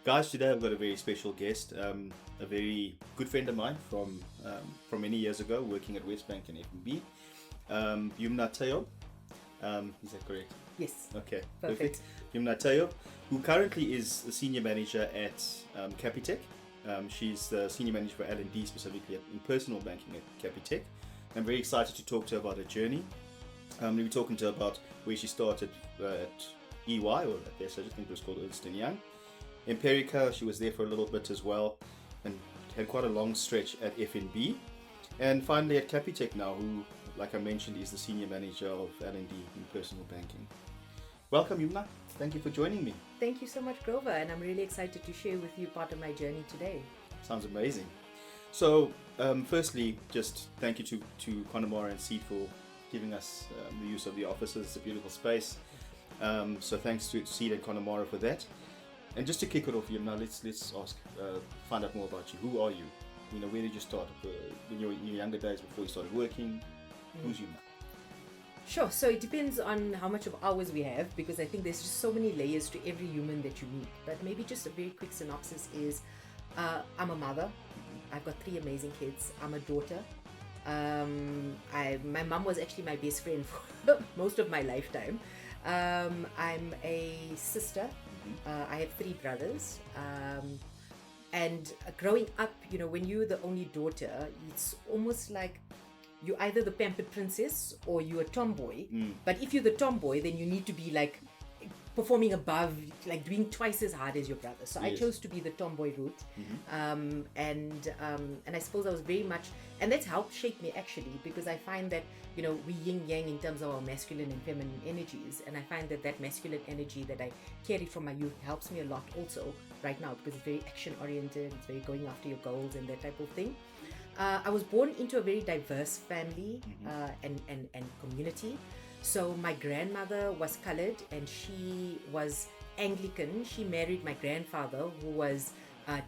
Guys, today I've got a very special guest, a very good friend of mine from many years ago, working at Westbank and F&B, Yumna Tayob. Is that correct? Yes. Okay, Perfect. Yumna Tayob, who currently is the senior manager at Capitec. She's the senior manager for L&D, specifically in personal banking at Capitec. I'm very excited to talk to her about her journey. We'll be talking to her about where she started at EY, or I guess I just think it was called Ernst & Young. Empirica, she was there for a little bit as well, and had quite a long stretch at FNB, and finally at Capitec now, who, like I mentioned, is the senior manager of L&D in personal banking. Welcome, Yumna. Thank you for joining me. Thank you so much, Grover, and I'm really excited to share with you part of my journey today. Sounds amazing. So, firstly, just thank you to Connemara and Seed for giving us the use of the offices. It's a beautiful space. So thanks to Seed and Connemara for that. And just to kick it off, Yumna, let's ask, find out more about you. Who are you? You know, where did you start? In your younger days before you started working, who's Yumna? Sure. So it depends on how much of hours we have, because I think there's just so many layers to every human that you meet. But maybe just a very quick synopsis is, I'm a mother. I've got 3 amazing kids. I'm a daughter. My mom was actually my best friend for most of my lifetime. I'm a sister. I have 3 brothers. And growing up, you know, when you're the only daughter, it's almost like you're either the pampered princess or you're a tomboy. But if you're the tomboy, then you need to be like performing above, like doing twice as hard as your brother. So yes. I chose to be the tomboy route. And I suppose I was very much, and that's helped shape me actually, because I find that, you know, we yin yang in terms of our masculine and feminine energies, and I find that masculine energy that I carry from my youth helps me a lot also right now, because it's very action oriented, it's very going after your goals and that type of thing. I was born into a very diverse family and community. So my grandmother was colored and she was Anglican. She married my grandfather, who was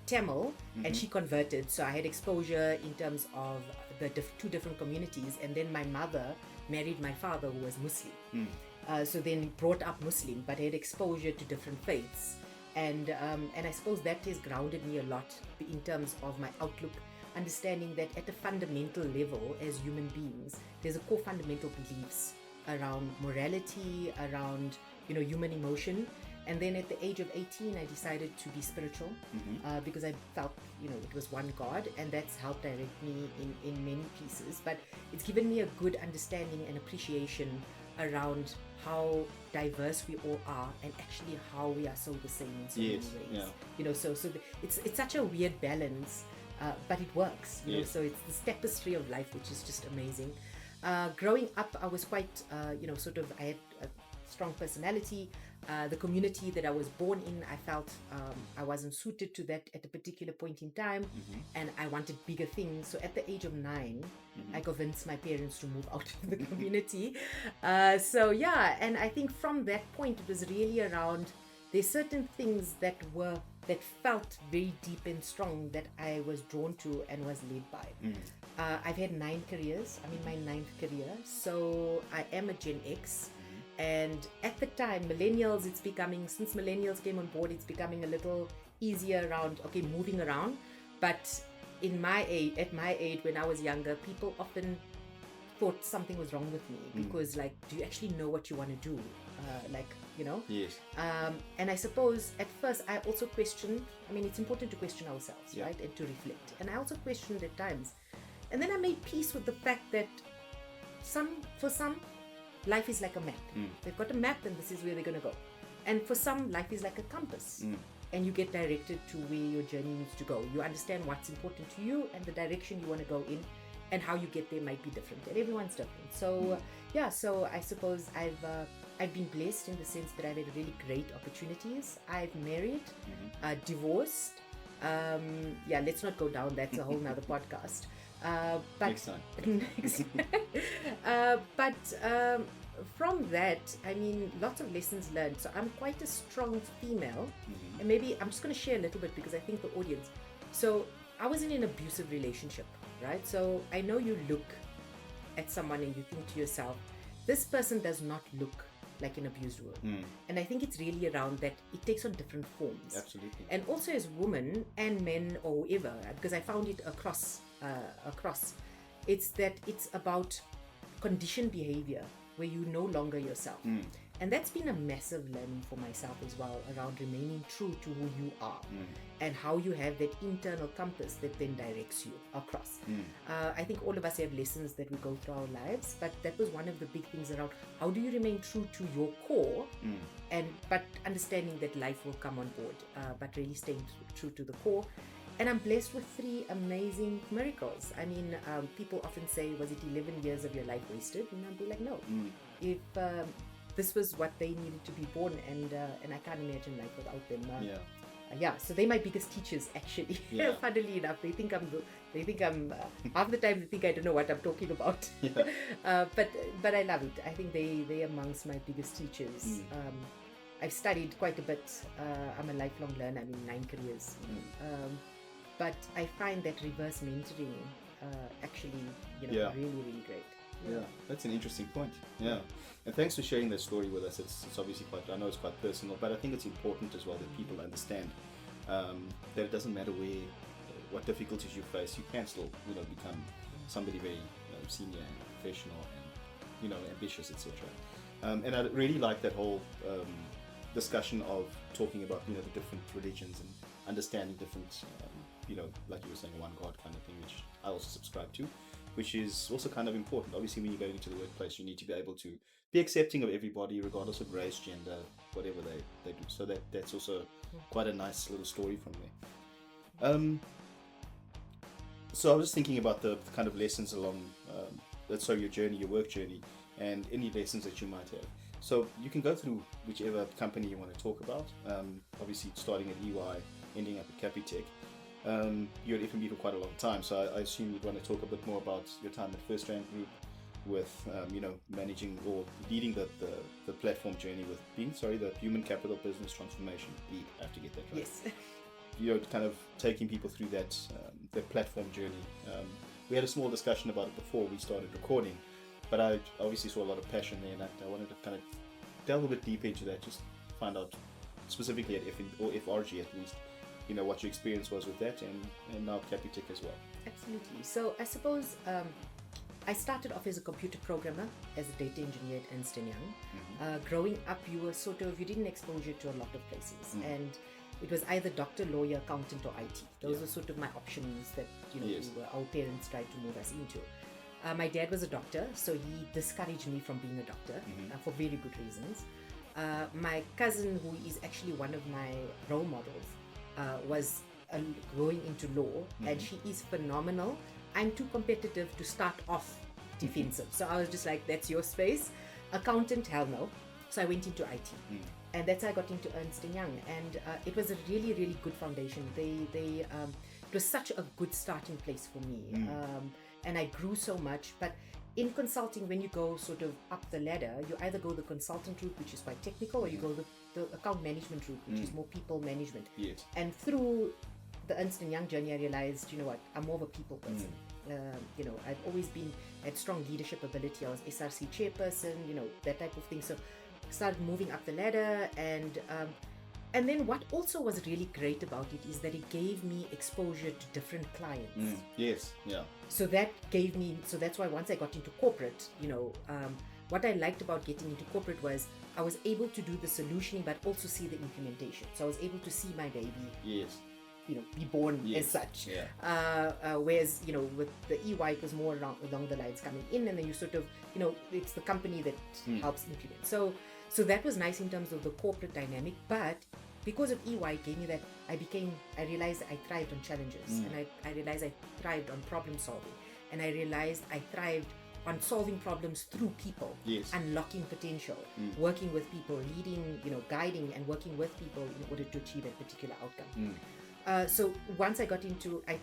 Tamil, and she converted. So I had exposure in terms of the 2 different communities. And then my mother married my father, who was Muslim. So then brought up Muslim, but I had exposure to different faiths. And I suppose that has grounded me a lot in terms of my outlook, understanding that at a fundamental level as human beings, there's a core fundamental beliefs around morality, around, you know, human emotion. And then at the age of 18, I decided to be spiritual because I felt, you know, it was one God, and that's helped direct me in many pieces. But it's given me a good understanding and appreciation around how diverse we all are, and actually how we are so the same in so many ways. Yeah. You know, so it's such a weird balance, but it works. You know, so it's this tapestry of life, which is just amazing. Growing up, I was quite, I had a strong personality. The community that I was born in, I felt I wasn't suited to that at a particular point in time, and I wanted bigger things. So at the age of 9, I convinced my parents to move out of the community. And I think from that point, it was really around, there's certain things that felt very deep and strong that I was drawn to and was led by. I've had 9 careers. I'm in my 9th career. So I am a Gen X. And at the time, since millennials came on board, it's becoming a little easier around, moving around. But at my age, when I was younger, people often thought something was wrong with me because, like, do you actually know what you want to do? Yes. And I suppose at first I also questioned. I mean, it's important to question ourselves, right, and to reflect. And I also questioned at times, and then I made peace with the fact that for some, life is like a map. They've got a map, and this is where they're going to go. And for some, life is like a compass, and you get directed to where your journey needs to go. You understand what's important to you and the direction you want to go in, and how you get there might be different, and everyone's different. So so I suppose I've been blessed in the sense that I've had really great opportunities. I've married, divorced. Let's not go down. That's a whole nother podcast. Next time. From that, I mean, lots of lessons learned. So I'm quite a strong female, and maybe I'm just going to share a little bit because I think the audience. So I was in an abusive relationship, right? So I know you look at someone and you think to yourself, this person does not look like an abused woman. And I think it's really around that it takes on different forms. Absolutely. And also as women and men or whoever, because I found it across, it's that it's about conditioned behavior where you're no longer yourself. And that's been a massive learning for myself as well, around remaining true to who you are and how you have that internal compass that then directs you across. I think all of us have lessons that we go through our lives, but that was one of the big things around how do you remain true to your core, but understanding that life will come on board, but really staying true to the core. And I'm blessed with 3 amazing miracles. I mean, people often say, was it 11 years of your life wasted? And I'll be like, no. If this was what they needed to be born, and I can't imagine life without them. So they're my biggest teachers, actually. Funnily enough, they think I'm half the time they think I don't know what I'm talking about. But I love it. I think they're amongst my biggest teachers. I've studied quite a bit. I'm a lifelong learner. I mean, 9 careers. But I find that reverse mentoring actually, really, really great. Yeah, that's an interesting point. Yeah, and thanks for sharing that story with us. It's obviously quite, I know it's quite personal, but I think it's important as well that people understand that it doesn't matter what difficulties you face, you can still, become somebody very senior and professional and, ambitious, etc. And I really like that whole discussion of talking about, the different religions and understanding different, like you were saying, one God kind of thing, which I also subscribe to, which is also kind of important. Obviously, when you go into the workplace, you need to be able to be accepting of everybody, regardless of race, gender, whatever they do. So that's also quite a nice little story from there. So I was just thinking about the kind of lessons along, your work journey, and any lessons that you might have. So you can go through whichever company you want to talk about. Obviously, starting at EY, ending up at Capitec. You're at F&B for quite a long time, so I assume you'd want to talk a bit more about your time at First Rand Group with, managing or leading the platform journey with the Human Capital Business Transformation lead. I have to get that right. Yes. Kind of taking people through that platform journey. We had a small discussion about it before we started recording, but I obviously saw a lot of passion there, and I wanted to kind of delve a bit deeper into that, just find out specifically at FRG at least, what your experience was with that, and now Capitec as well. Absolutely. So I suppose I started off as a computer programmer, as a data engineer at Ernst & Young. Growing up, you didn't exposure to a lot of places, and it was either doctor, lawyer, accountant, or IT. Those were sort of my options that our parents tried to move us into. My dad was a doctor, so he discouraged me from being a doctor for very good reasons. My cousin, who is actually one of my role models, was going into law, and she is phenomenal. I'm too competitive to start off defensive. So I was just like, that's your space. Accountant, hell no. So I went into IT. And that's how I got into Ernst & Young. And it was a really, really good foundation. It was such a good starting place for me. And I grew so much. But in consulting, when you go sort of up the ladder, you either go the consultant route, which is quite technical, or you go the account management route, which is more people management. Yes. And through the Ernst & Young journey, I realized, I'm more of a people person. I've always had strong leadership ability. I was SRC chairperson, that type of thing. So I started moving up the ladder, and then what also was really great about it is that it gave me exposure to different clients. Yes, yeah. So that's why once I got into corporate, what I liked about getting into corporate was I was able to do the solutioning, but also see the implementation. So I was able to see my baby. Yes. Be born as such. Yeah. Whereas, with the EY, it was more along the lines coming in, and then you sort of, it's the company that helps implement. So that was nice in terms of the corporate dynamic, but because of EY, it gave me that I realized I thrived on challenges, and I realized I thrived on problem solving, and I realized I thrived on solving problems through people, unlocking potential, working with people, leading, guiding and working with people in order to achieve a particular outcome. So once I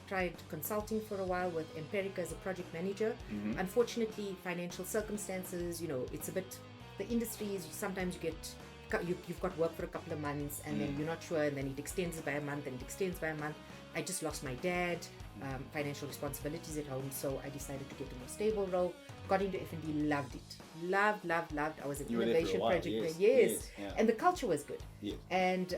tried consulting for a while with Empirica as a project manager. Unfortunately, financial circumstances, it's a bit, the industry is sometimes you've got work for a couple of months, and then you're not sure, and then it extends by a month, and it extends by a month. I just lost my dad, financial responsibilities at home, so I decided to get a more stable role, got into F&B, loved it. Loved. I was an You were there for a innovation while, project yes, manager. Yes. yes, yeah. And the culture was good. Yes. And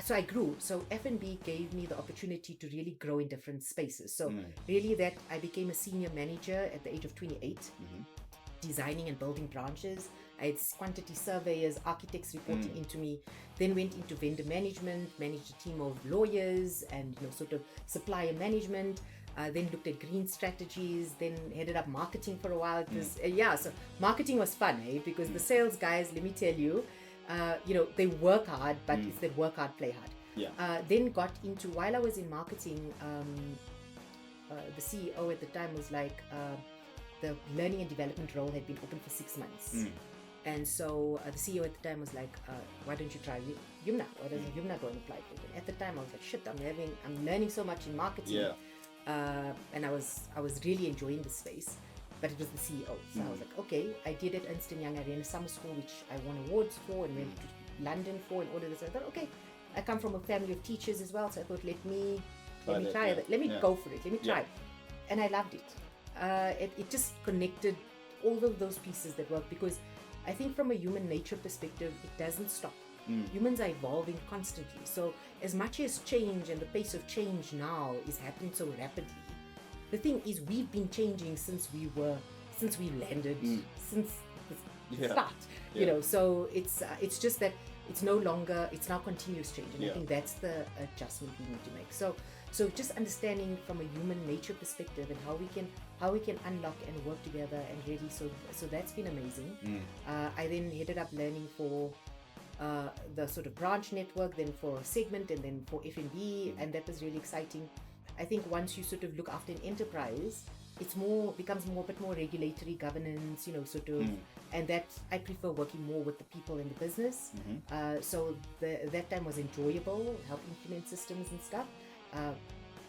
so I grew. So F&B gave me the opportunity to really grow in different spaces. So really that I became a senior manager at the age of 28, designing and building branches. I had quantity surveyors, architects reporting into me, then went into vendor management, managed a team of lawyers and sort of supplier management. Then looked at green strategies, then headed up marketing for a while. So marketing was fun, because the sales guys, let me tell you, they work hard, but it's that work hard, play hard. Yeah. Then got into, while I was in marketing, the CEO at the time was like, the learning and development role had been open for 6 months. And so the CEO at the time was like, why don't you try Yumna? Why doesn't Yumna go and apply for it? And at the time I was like, shit, I'm learning so much in marketing. Yeah. And I was really enjoying the space, but it was the CEO. So I was like, okay, I did at Ernst & Young. I ran a summer school, which I won awards for and went to London for and all of this. I thought, okay, I come from a family of teachers as well. So I thought, let me try that. Let me go for it. Let me try. And I loved it. It just connected all of those pieces that work, because I think from a human nature perspective, it doesn't stop. Humans are evolving constantly. So as much as change and the pace of change now is happening so rapidly, the thing is we've been changing since we landed, since the start. So it's just that it's now continuous change, and I think that's the adjustment we need to make. So just understanding from a human nature perspective and how we can unlock and work together, and really so that's been amazing. I then headed up learning for the sort of branch network, then for segment, and then for F&B, and that was really exciting. I think once you sort of look after an enterprise, it's becomes a bit more regulatory governance, and that I prefer working more with the people in the business. So that time was enjoyable, help implement systems and stuff.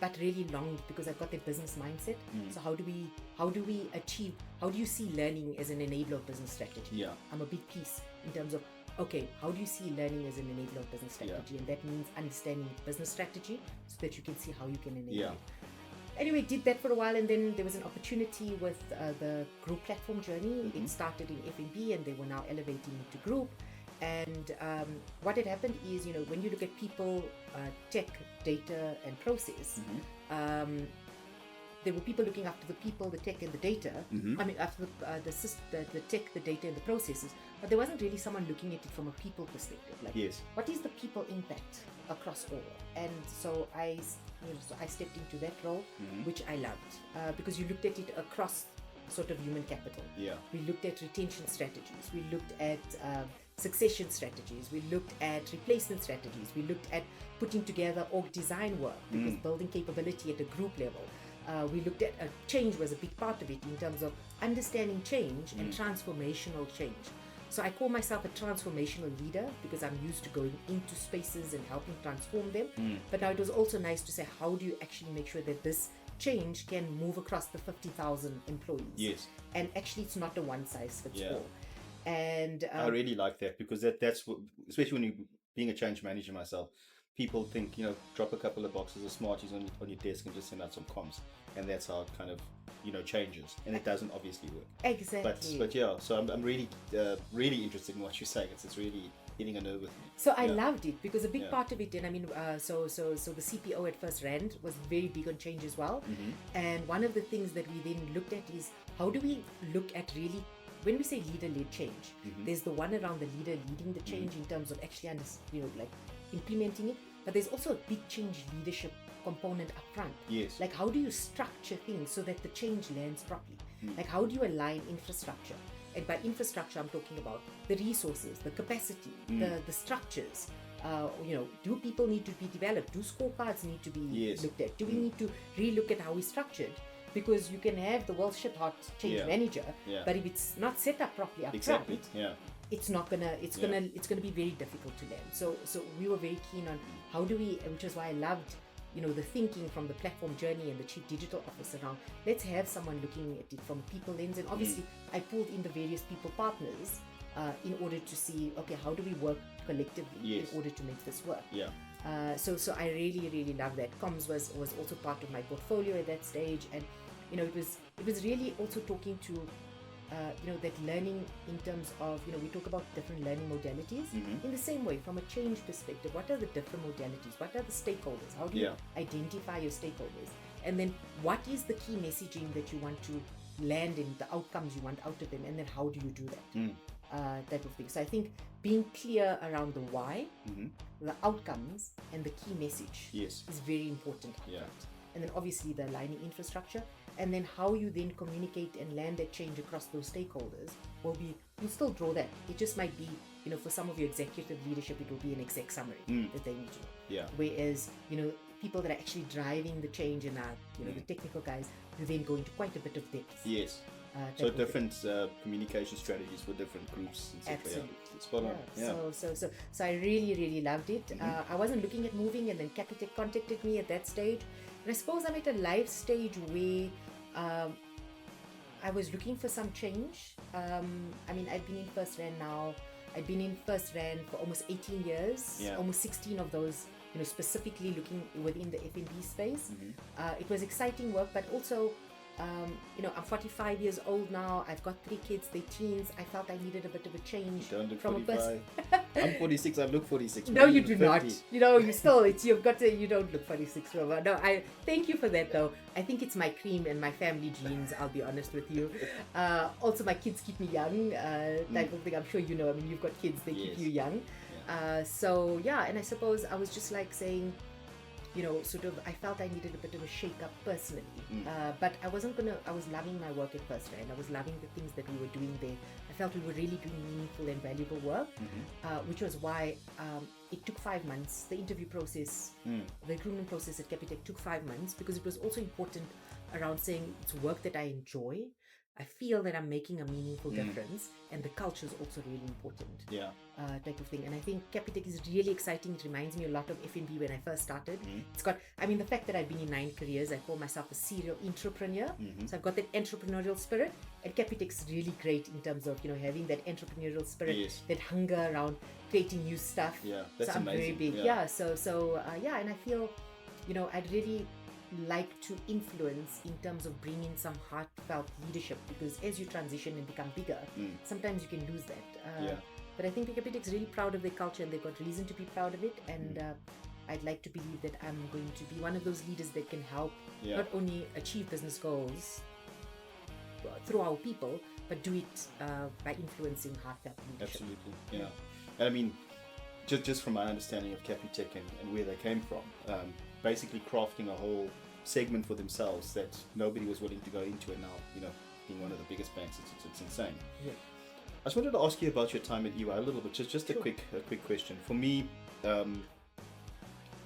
But really longed, because I've got that business mindset. So how do you see learning as an enabler of business strategy? I'm a big piece in terms of, okay, how do you see learning as an enabler of business strategy? And that means understanding business strategy so that you can see how you can enable it. Anyway, did that for a while, and then there was an opportunity with the group platform journey. It started in F&B, and they were now elevating into group. And what had happened is, when you look at people, tech, data, and process, there were people looking after the people, the tech, and the data. I mean, after the tech, the data, and the processes. But there wasn't really someone looking at it from a people perspective. Like, what is the people impact across all? And so I stepped into that role, which I loved, because you looked at it across sort of human capital. We looked at retention strategies. We looked at succession strategies. We looked at replacement strategies. We looked at putting together org design work, because building capability at a group level. We looked at change was a big part of it, in terms of understanding change and transformational change. So I call myself a transformational leader, because I'm used to going into spaces and helping transform them. But now it was also nice to say, how do you actually make sure that this change can move across the 50,000 employees? And actually, it's not a one size fits all. And I really like that, because that's what, especially when you're being a change manager myself, people think, drop a couple of boxes of Smarties on your desk and just send out some comms, and that's how it kind of changes, and it doesn't obviously work. Exactly. But yeah, so I'm really really interested in what you're saying. It's really hitting a nerve with me. So I loved it, because a big part of it, and I mean, so the CPO at first, Rand, was very big on change as well. And one of the things that we then looked at is, how do we look at really, when we say leader-led change, there's the one around the leader leading the change in terms of actually like implementing it, but there's also a big change leadership component up front. Like, how do you structure things so that the change lands properly? Like, how do you align infrastructure? And by infrastructure, I'm talking about the resources, the capacity, the structures. Do people need to be developed? Do scorecards need to be looked at? Do we need to relook at how we structured? Because you can have the world shit hot change manager, but if it's not set up properly up front, it's gonna be very difficult to land. So we were very keen on how do we, which is why I loved the thinking from the platform journey and the chief digital officer around, let's have someone looking at it from a people lens. And obviously I pulled in the various people partners in order to see, okay, how do we work collectively in order to make this work. So I really love that. Comms was also part of my portfolio at that stage, and it was really also talking to that learning in terms of, we talk about different learning modalities. In the same way, from a change perspective, what are the different modalities? What are the stakeholders? How do you identify your stakeholders? And then what is the key messaging that you want to land in, the outcomes you want out of them, and then how do you do that? Type of thing. So I think being clear around the why, the outcomes, and the key message is very important. And then obviously the aligning infrastructure, and then how you then communicate and land that change across those stakeholders you'll still draw that. It just might be, for some of your executive leadership, it will be an exec summary that they need to know. Whereas, people that are actually driving the change and are, the technical guys, who then go into quite a bit of depth. So different communication strategies for different groups, etc. Absolutely. Spot on. So I really, really loved it. I wasn't looking at moving, and then Capitec contacted me at that stage. And I suppose I'm at a life stage where I was looking for some change. I've been in First Rand now. I've been in First Rand for almost 18 years, almost 16 of those, specifically looking within the F&B space. It was exciting work, but also, I'm 45 years old now. I've got 3 kids, they're teens. I felt I needed a bit of a change. You don't look 45. I'm 46, I look 46. No, you do 50. Not. You still, you don't look 46. No, I thank you for that though. I think it's my cream and my family genes, I'll be honest with you. Also, my kids keep me young, type of thing. I'm sure you've got kids, they keep you young. And I suppose I was just like saying, I felt I needed a bit of a shake-up personally. But I was loving my work at First Rand. I was loving the things that we were doing there. I felt we were really doing meaningful and valuable work, which was why it took 5 months. The interview process, the recruitment process at Capitec took 5 months, because it was also important around saying it's work that I enjoy. I feel that I'm making a meaningful difference, and the culture is also really important. Type of thing. And I think Capitec is really exciting. It reminds me a lot of F&B when I first started. It's got, the fact that I've been in 9 careers, I call myself a serial entrepreneur. So I've got that entrepreneurial spirit, and Capitec's really great in terms of, having that entrepreneurial spirit, that hunger around creating new stuff. That's so I'm amazing. very big. And I feel, I'd really like to influence in terms of bringing some heartfelt leadership, because as you transition and become bigger, sometimes you can lose that. But I think Capitec's really proud of their culture, and they've got reason to be proud of it. And I'd like to believe that I'm going to be one of those leaders that can help not only achieve business goals through our people, but do it by influencing heartfelt leadership. Absolutely, And just from my understanding of Capitec and where they came from, basically crafting a whole segment for themselves that nobody was willing to go into, and now, being one of the biggest banks, it's insane. I just wanted to ask you about your time at EY a little bit, just a quick question. For me,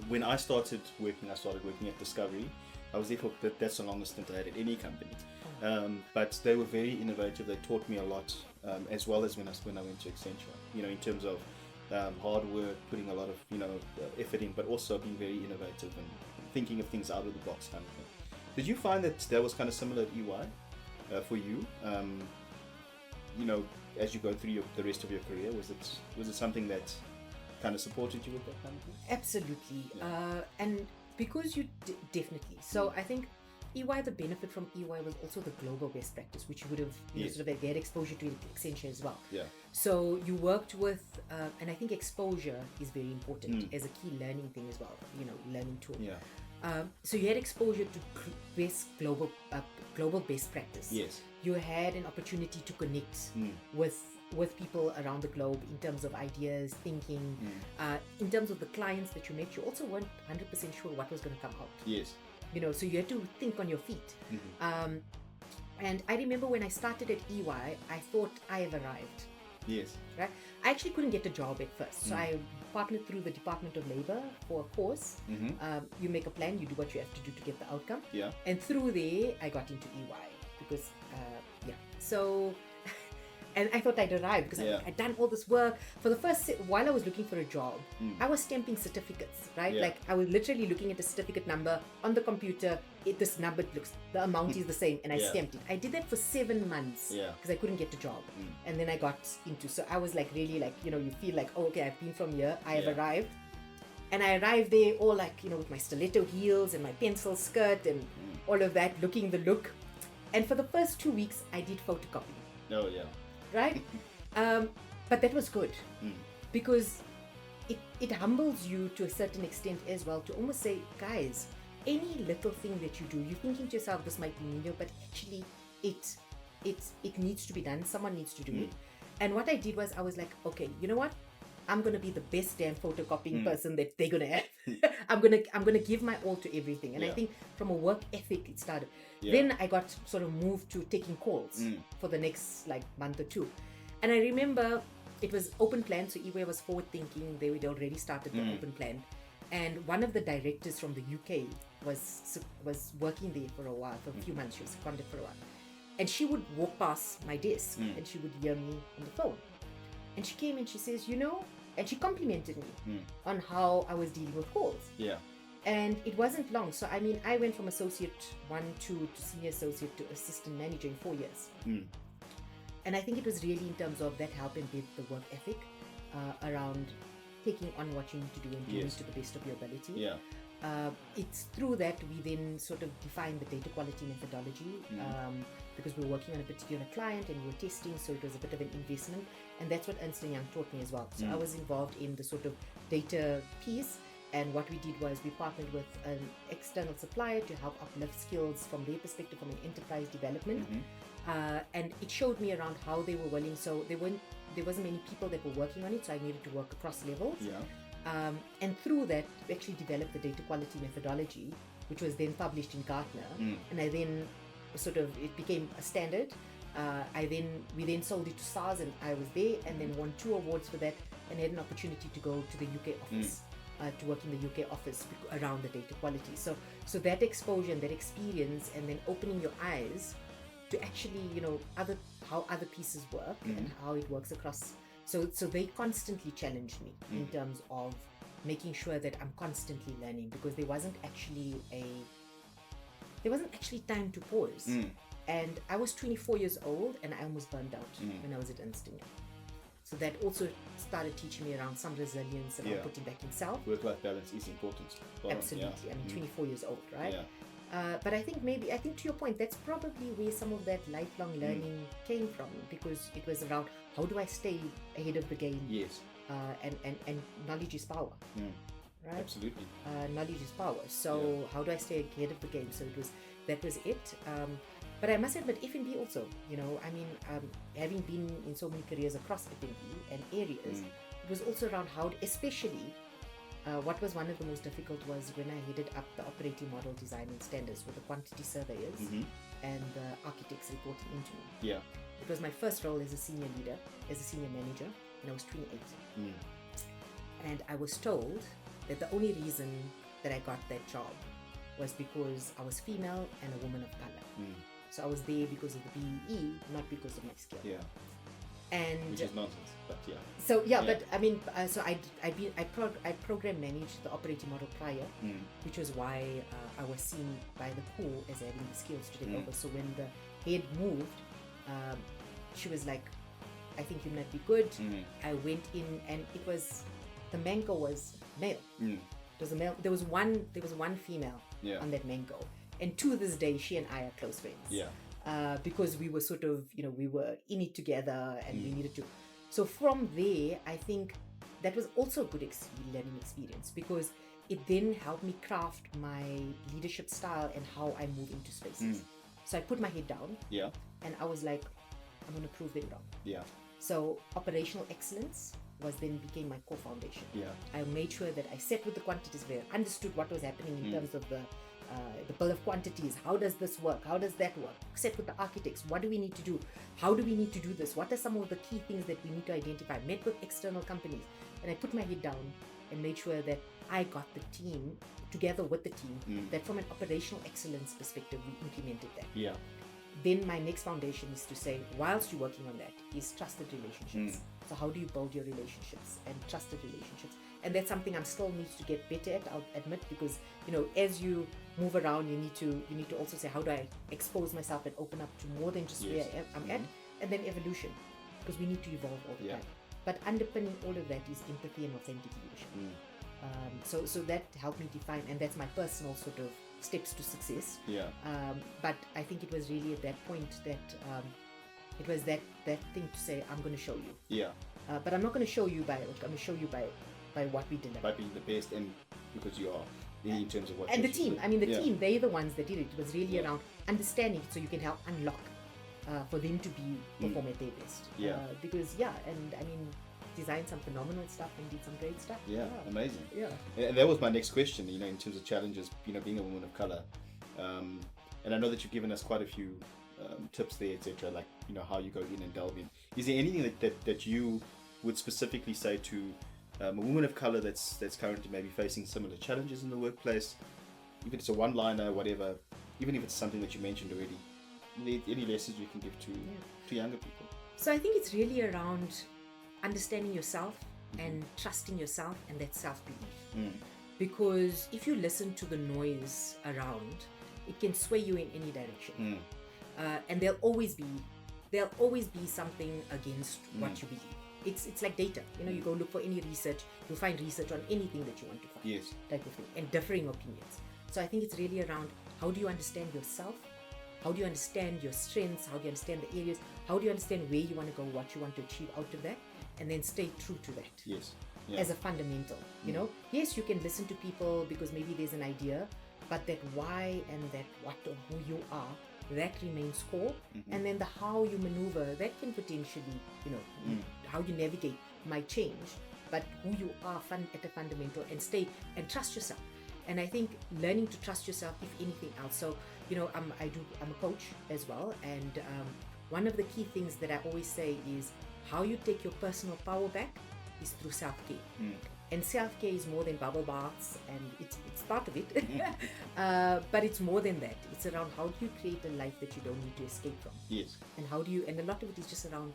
when I started working at Discovery. I was there for, that's the longest stint I had at any company. But they were very innovative. They taught me a lot, as well as when I went to Accenture, in terms of hard work, putting a lot of effort in, but also being very innovative and thinking of things out of the box kind of thing. Did you find that was kind of similar at EY for you? As you go through the rest of your career, was it something that kind of supported you with that kind of thing? Absolutely, and because you definitely. So I think EY, the benefit from EY was also the global best practice, which you would have sort of had exposure to at Accenture as well. So you worked with, and I think exposure is very important as a key learning thing as well. Learning tool. So you had exposure to global best practice. You had an opportunity to connect with people around the globe in terms of ideas, thinking, in terms of the clients that you met. You also weren't 100% sure what was going to come out. So you had to think on your feet. And I remember when I started at EY, I thought I have arrived. Right? I actually couldn't get a job at first. So I partnered through the Department of Labor for a course. You make a plan, you do what you have to do to get the outcome. And through there, I got into EY because, So, and I thought I'd arrived because I'd done all this work. For the first, while I was looking for a job, I was stamping certificates, right? Like I was literally looking at the certificate number on the computer. This number the amount is the same, and I stamped it. I did that for 7 months because I couldn't get a job. And then I got into, so I was like really like, you feel like, oh, okay, I've been from here, I have arrived. And I arrived there all like, with my stiletto heels and my pencil skirt and all of that, looking the look. And for the first 2 weeks, I did photocopy. Oh, yeah. right? But that was good Mm. because it humbles you to a certain extent as well, to almost say, guys, any little thing that you do, you're thinking to yourself, this might be menial, but actually it needs to be done. Someone needs to do it. And what I did was I was like, okay, you know what? I'm gonna be the best damn photocopying person that they're gonna have. I'm gonna give my all to everything. And I think from a work ethic it started. Then I got sort of moved to taking calls for the next like month or two. And I remember it was open plan, so Iwe was forward thinking. They had already started the open plan. And one of the directors from the UK was working there for a while, for a few months. She was seconded for a while. And she would walk past my desk and she would hear me on the phone. And she came and she says, and she complimented me on how I was dealing with calls. Yeah. And it wasn't long. So, I mean, I went from associate 1, 2 to senior associate to assistant manager in 4 years. And I think it was really in terms of that help embed the work ethic around taking on what you need to do and doing it to the best of your ability. Yeah. It's through that we then sort of define the data quality methodology because we were working on a particular client and we were testing, so it was a bit of an investment, and that's what Ernst & Young taught me as well. So I was involved in the sort of data piece, and what we did was we partnered with an external supplier to help uplift skills from their perspective from an enterprise development, and it showed me around how they were willing. So there wasn't many people that were working on it, so I needed to work across levels. And through that, we actually developed the data quality methodology, which was then published in Gartner. And I then it became a standard. We then sold it to SARS, and I was there, and then won 2 awards for that, and had an opportunity to go to the UK office, to work in the UK office around the data quality. So that exposure and that experience, and then opening your eyes to actually, how other pieces work and how it works across. So they constantly challenged me in terms of making sure that I'm constantly learning, because there wasn't actually time to pause. And I was 24 years old and I almost burned out when I was at Ernst & Young. So that also started teaching me around some resilience and putting back in self. Work-life balance is important. Absolutely. I mean, 24 years old, right? But I think to your point, that's probably where some of that lifelong learning came from, because it was around how do I stay ahead of the game? Yes. And knowledge is power. Right? Absolutely. Knowledge is power. So how do I stay ahead of the game? So that was it. But I must admit, F&B also, having been in so many careers across F&B and areas, it was also around how, especially, what was one of the most difficult was when I headed up the operating model design and standards with the quantity surveyors and the architects reporting into me. Yeah. It was my first role as a senior leader, as a senior manager, and I was 28. And I was told that the only reason that I got that job was because I was female and a woman of color. So I was there because of the BEE, not because of my skill. Yeah. And which is nonsense, but yeah. So but I mean, so I program managed the operating model prior, which was why I was seen by the core as having the skills to take over. So when the head moved, she was like, "I think you might be good." I went in, and it was the mango was male. It was a male. There was one female on that mango. And to this day, she and I are close friends. Yeah. Because we were sort of, we were in it together, and we needed to. So from there, I think that was also a good learning experience, because it then helped me craft my leadership style and how I move into spaces. So I put my head down. Yeah. And I was like, I'm going to prove them wrong. Yeah. So operational excellence became my core foundation. Yeah. I made sure that I sat with the quantities there, understood what was happening in terms of the bill of quantities. How does this work? How does that work? Sit with the architects. What do we need to do? How do we need to do this? What are some of the key things that we need to identify? Met with external companies, and I put my head down and made sure that I got the team together with the team, that from an operational excellence perspective, we implemented that. Yeah. Then my next foundation is to say, whilst you're working on that, is trusted relationships. So how do you build your relationships and trusted relationships? And that's something I'm still needs to get better at, I'll admit, because as you move around, you need to also say, how do I expose myself and open up to more than just where I'm at, and then evolution, because we need to evolve all the time. But underpinning all of that is empathy and authentic leadership. So that helped me define, and that's my personal sort of steps to success. Yeah. But I think it was really at that point that It was that thing to say, I'm going to show you. Yeah. But I'm not going to show you by, I'm going to show you by what we deliver. By being the best, and because you are in terms of what. And the team, I mean, the Yeah. team, they're the ones that did it. It was really Yeah. around understanding it so you can help unlock for them to be perform at their best. Yeah. Because and I mean, designed some phenomenal stuff and did some great stuff. Yeah, amazing. Yeah. And that was my next question, in terms of challenges, being a woman of color. And I know that you've given us quite a few tips there, etc., like, how you go in and delve in. Is there anything that you would specifically say to a woman of color that's currently maybe facing similar challenges in the workplace, if it's a one-liner, whatever, even if it's something that you mentioned already, any lessons you can give to younger people? So I think it's really around understanding yourself and trusting yourself and that self-belief. Because if you listen to the noise around, it can sway you in any direction. And there'll always be something against what you believe. It's like data. You go look for any research, you'll find research on anything that you want to find. Yes. Type of thing. And differing opinions. So I think it's really around, how do you understand yourself? How do you understand your strengths? How do you understand the areas? How do you understand where you want to go, what you want to achieve out of that? And then stay true to that. Yes. Yeah. As a fundamental, Yes, you can listen to people because maybe there's an idea, but that why and that what of who you are, that remains core. And then the how you maneuver, that can potentially, how you navigate might change, but who you are at a fundamental, and stay and trust yourself. And I think learning to trust yourself, if anything else. So, I'm a coach as well, and one of the key things that I always say is how you take your personal power back is through self-care. And self-care is more than bubble baths, and it's part of it. But it's more than that. It's around how do you create a life that you don't need to escape from. Yes. And and a lot of it is just around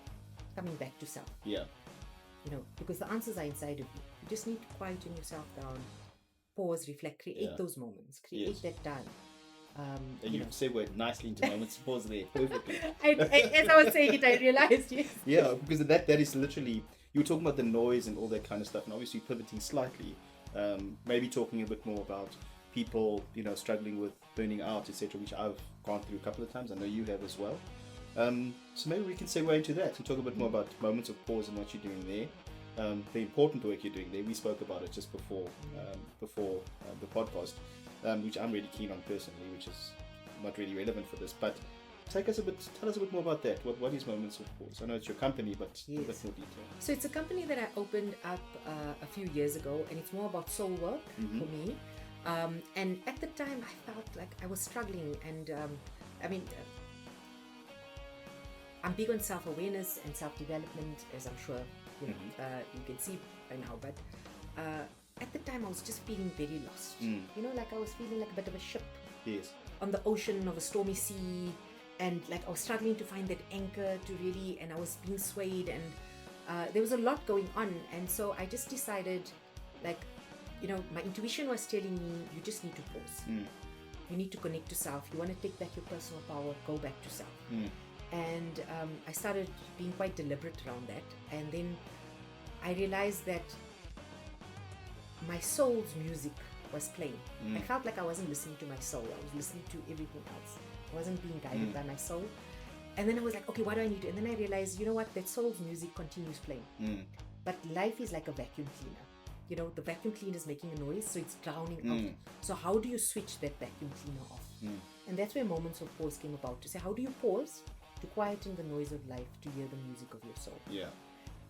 coming back to self. Yeah. Because the answers are inside of you. You just need to quieten yourself down, pause, reflect, create those moments, create that time. And you've segued nicely into moments. Pause there perfectly. As I was saying it, I realized, yes. Yeah, because that is literally, you were talking about the noise and all that kind of stuff, and obviously pivoting slightly, maybe talking a bit more about people, struggling with burning out, etc., which I've gone through a couple of times. I know you have as well. So maybe we can segue into that and talk a bit more about moments of pause and what you're doing there. The important work you're doing there. We spoke about it just before the podcast, which I'm really keen on personally, which is not really relevant for this. But tell us a bit more about that. What is Moments of Pause? I know it's your company, but a bit more detail. So it's a company that I opened up a few years ago, and it's more about soul work for me. And at the time, I felt like I was struggling, and I'm big on self-awareness and self-development, as I'm sure you can see by now. But at the time, I was just feeling very lost. Like I was feeling like a bit of a ship on the ocean of a stormy sea, and like I was struggling to find that anchor to really, and I was being swayed, and there was a lot going on. And so I just decided, like, my intuition was telling me, you just need to pause. You need to connect to self. You want to take back your personal power, go back to self. And I started being quite deliberate around that. And then I realized that my soul's music was playing. I felt like I wasn't listening to my soul. I was listening to everything else. I wasn't being guided by my soul. And then I was like, okay, what do I need to? And then I realized, that soul's music continues playing. But life is like a vacuum cleaner. The vacuum cleaner is making a noise, so it's drowning out. So how do you switch that vacuum cleaner off? And that's where Moments of Pause came about, to say, how do you pause to quieten the noise of life, to hear the music of your soul? Yeah.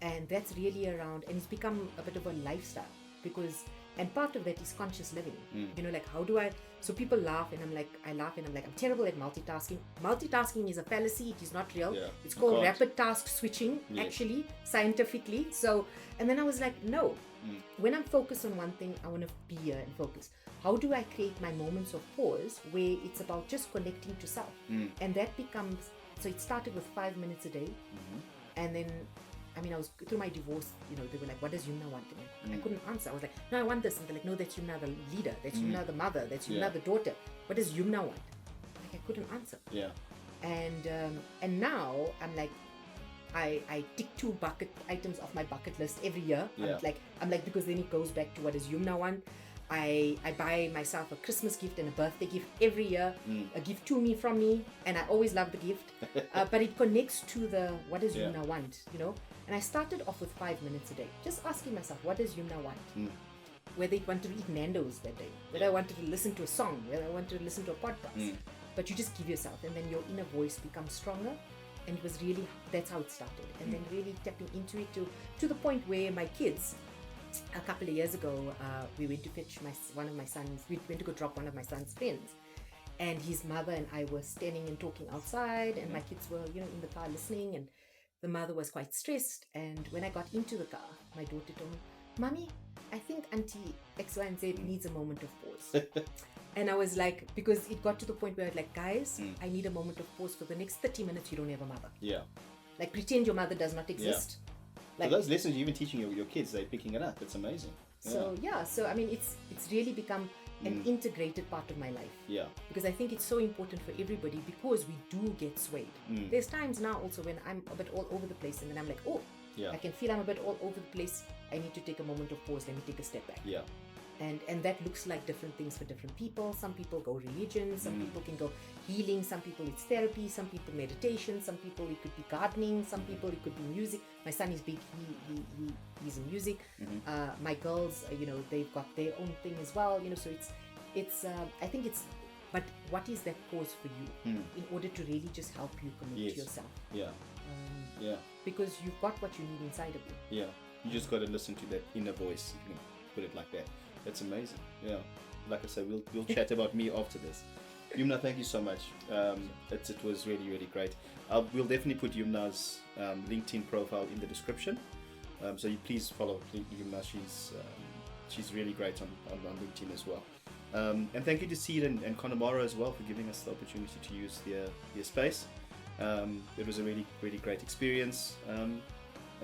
And that's really around, and it's become a bit of a lifestyle, because, and part of that is conscious living. Like, how do I, so people laugh, and I laugh and I'm like, I'm terrible at multitasking. Multitasking is a fallacy, it is not real. Yeah. It's called rapid task switching, actually, scientifically. So, and then I was like, no, when I'm focused on one thing, I want to be here and focus. How do I create my moments of pause where it's about just connecting to self? And that becomes, so it started with 5 minutes a day. And then, I was through my divorce, they were like, what does Yumna want? And I couldn't answer. I was like, no, I want this. And they're like, no, that's Yumna the leader. That's Yumna the mother. That's Yumna the daughter. What does Yumna want? Like, I couldn't answer. Yeah. And now I'm like, I tick 2 bucket items off my bucket list every year. I'm like, because then it goes back to what does Yumna want. I buy myself a Christmas gift and a birthday gift every year, a gift to me from me, and I always love the gift. But it connects to the what does Yumna want, you know? And I started off with 5 minutes a day, just asking myself, what does Yumna want? Whether I wanted to eat Nando's that day, whether I wanted to listen to a song, whether I wanted to listen to a podcast. But you just give yourself, and then your inner voice becomes stronger. And it was really, that's how it started. And then really tapping into it to the point where my kids, a couple of years ago, we went to fetch one of my sons. We went to go drop one of my son's friends, and his mother and I were standing and talking outside, and my kids were, you know, in the car listening, and the mother was quite stressed. And when I got into the car, my daughter told me, "Mommy, I think Auntie X, Y, and Z needs a moment of pause." And I was like, because it got to the point where I was like, guys, I need a moment of pause. For the next 30 minutes, you don't have a mother. Yeah. Like, pretend your mother does not exist. Like, so those lessons you're even teaching your kids, they're picking it up. It's amazing. So I mean, it's really become an integrated part of my life. Yeah. Because I think it's so important for everybody, because we do get swayed. There's times now also when I'm a bit all over the place, and then I'm like, oh, I can feel I'm a bit all over the place. I need to take a moment of pause. Let me take a step back. Yeah. And that looks like different things for different people. Some people go religion, some people can go healing, some people it's therapy, some people meditation, some people it could be gardening, some people it could be music. My son is big, he's in music. My girls, you know, they've got their own thing as well, you know, so it's I think it's, but what is that pause for you in order to really just help you connect to yourself? Yeah. Because you've got what you need inside of you. Yeah. You just got to listen to that inner voice, if you can put it like that. That's amazing. Yeah. Like I said, we'll chat about me after this. Yumna, thank you so much. It was really, really great. We'll definitely put Yumna's LinkedIn profile in the description. So you please follow Yumna. She's really great on LinkedIn as well. And thank you to Seed and Connemara as well for giving us the opportunity to use their space. It was a really, really great experience. And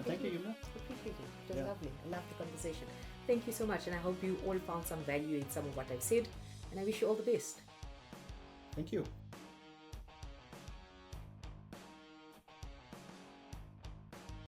thank you, Yumna. Appreciate it. It was lovely. I loved the conversation. Thank you so much, and I hope you all found some value in some of what I've said, and I wish you all the best. Thank you.